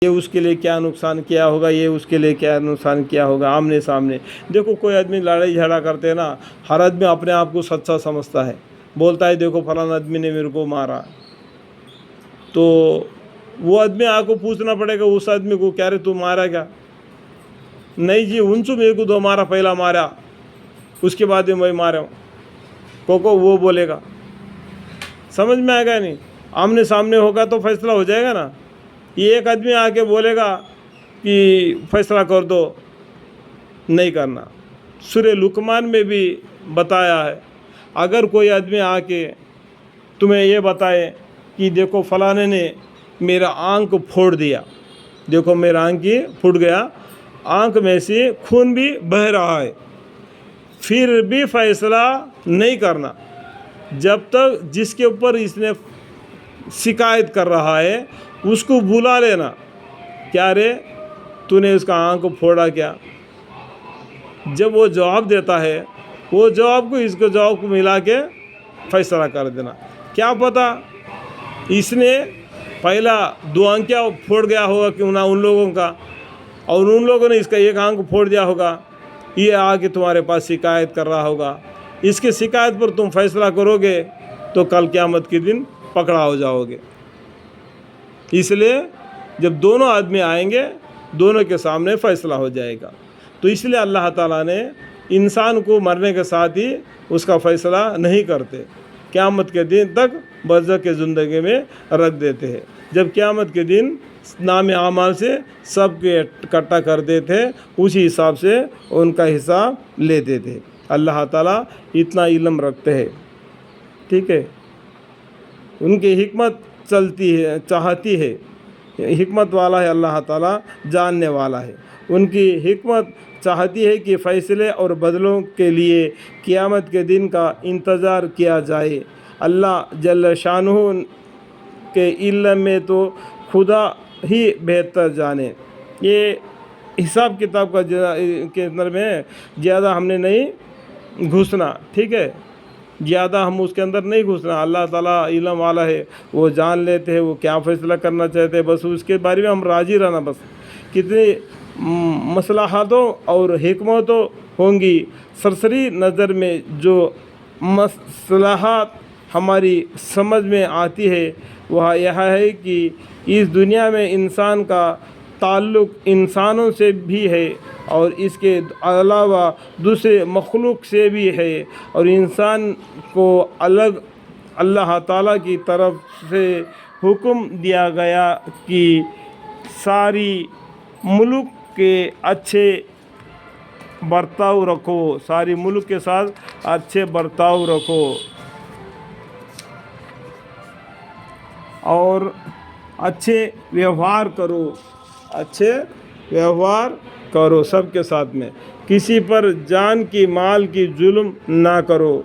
یہ اس کے لیے کیا نقصان کیا ہوگا، یہ اس کے لیے کیا نقصان کیا ہوگا، آمنے سامنے۔ دیکھو کوئی آدمی لڑائی جھگڑا کرتے ہیں نا، ہر آدمی اپنے آپ کو سچا سمجھتا ہے، بولتا ہے دیکھو فلاں آدمی نے میرے کو مارا، تو وہ آدمی آپ کو پوچھنا پڑے گا اس آدمی کو، کیا رے تو مارا کیا؟ نہیں جی انسو میرے کو دو مارا، پہلا مارا اس کے بعد میں مارا ہوں، کو وہ بولے گا۔ سمجھ میں آئے گا نہیں؟ آمنے سامنے ہوگا تو فیصلہ ہو جائے گا نا۔ یہ ایک آدمی آ کے بولے گا کہ فیصلہ کر دو، نہیں کرنا۔ سورہ لقمان میں بھی بتایا ہے، اگر کوئی آدمی آ کے تمہیں یہ بتائے کہ دیکھو فلانے نے میرا آنکھ پھوڑ دیا، دیکھو میرا آنکھ ہی پھوٹ گیا، آنکھ میں سے خون بھی بہہ رہا ہے، پھر بھی فیصلہ نہیں کرنا جب تک جس کے اوپر اس نے شکایت کر رہا ہے اس کو بلا لینا، کیا رے تو نے اس کا آنکھ پھوڑا کیا؟ جب وہ جواب دیتا ہے وہ جواب کو اس کو جواب کو ملا کے فیصلہ کر دینا۔ کیا پتہ اس نے پہلا دو آنکھیں پھوڑ گیا ہوگا کیوں نہ ان لوگوں کا، اور ان لوگوں نے اس کا ایک آنکھ پھوڑ دیا ہوگا، یہ آ کے تمہارے پاس شکایت کر رہا ہوگا، اس کے شکایت پر تم فیصلہ کرو گے تو کل قیامت کے دن پکڑا ہو جاؤ گے۔ اس لیے جب دونوں آدمی آئیں گے دونوں کے سامنے فیصلہ ہو جائے گا۔ تو اس لیے اللہ تعالیٰ نے انسان کو مرنے کے ساتھ ہی اس کا فیصلہ نہیں کرتے، قیامت کے دن تک برزخ کی زندگی میں رکھ دیتے ہیں۔ جب قیامت کے دن نام اعمال سے سب کے اکٹھا کر دیتے، اسی حساب سے ان کا حساب لیتے تھے۔ اللہ تعالیٰ اتنا علم رکھتے ہیں، ٹھیک ہے، ان کی حکمت چلتی ہے، چاہتی ہے، حکمت والا ہے اللہ تعالیٰ، جاننے والا ہے۔ ان کی حکمت چاہتی ہے کہ فیصلے اور بدلوں کے لیے قیامت کے دن کا انتظار کیا جائے۔ اللہ جل شانہ کے علم میں تو خدا ہی بہتر جانے۔ یہ حساب کتاب کا کے اندر میں زیادہ ہم نے نہیں گھسنا، ٹھیک ہے، زیادہ ہم اس کے اندر نہیں گھسنا۔ اللہ تعالیٰ علم والا ہے، وہ جان لیتے ہیں وہ کیا فیصلہ کرنا چاہتے ہیں، بس اس کے بارے میں ہم راضی رہنا۔ بس کتنی مصلحتوں اور حکمتوں ہوں گی، سرسری نظر میں جو مصلحت ہماری سمجھ میں آتی ہے وہ یہ ہے کہ اس دنیا میں انسان کا تعلق انسانوں سے بھی ہے اور اس کے علاوہ دوسرے مخلوق سے بھی ہے، اور انسان کو الگ اللہ تعالیٰ کی طرف سے حکم دیا گیا کہ ساری ملک کے اچھے برتاؤ رکھو، ساری ملک کے ساتھ اچھے برتاؤ رکھو اور اچھے ویوہار کرو، اچھے ویوہار کرو سب کے ساتھ میں، کسی پر جان کی مال کی ظلم نہ کرو،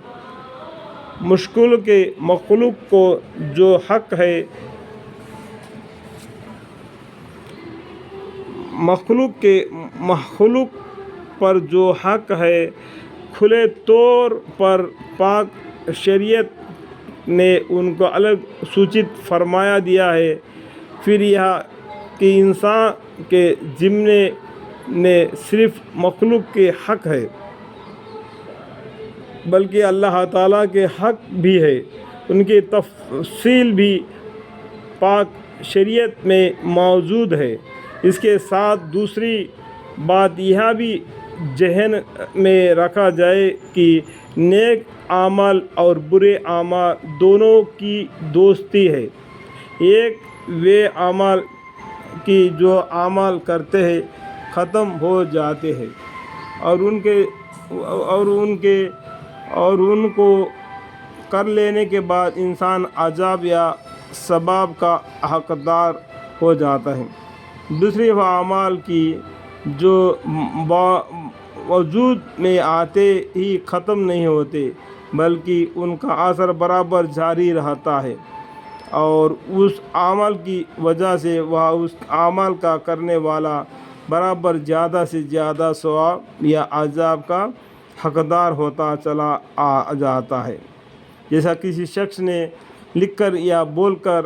مشکل کے مخلوق کو جو حق ہے مخلوق پر جو حق ہے کھلے طور پر پاک شریعت نے ان کو الگ سوچت فرمایا دیا ہے۔ پھر یہ کہ انسان کے ذمے نے صرف مخلوق کے حق ہے بلکہ اللہ تعالیٰ کے حق بھی ہے، ان کی تفصیل بھی پاک شریعت میں موجود ہے۔ اس کے ساتھ دوسری بات یہ بھی ذہن میں رکھا جائے کہ نیک اعمال اور برے اعمال دونوں کی دوستی ہے۔ ایک وہ اعمال کی جو اعمال کرتے ہیں ختم ہو جاتے ہیں اور ان کو کر لینے کے بعد انسان عذاب یا ثواب کا حقدار ہو جاتا ہے۔ دوسری وہ اعمال کی جو وجود میں آتے ہی ختم نہیں ہوتے بلکہ ان کا اثر برابر جاری رہتا ہے، اور اس عمل کی وجہ سے وہ اس عمل کا کرنے والا برابر زیادہ سے زیادہ ثواب یا عذاب کا حقدار ہوتا چلا جاتا ہے۔ جیسا کسی شخص نے لکھ کر یا بول کر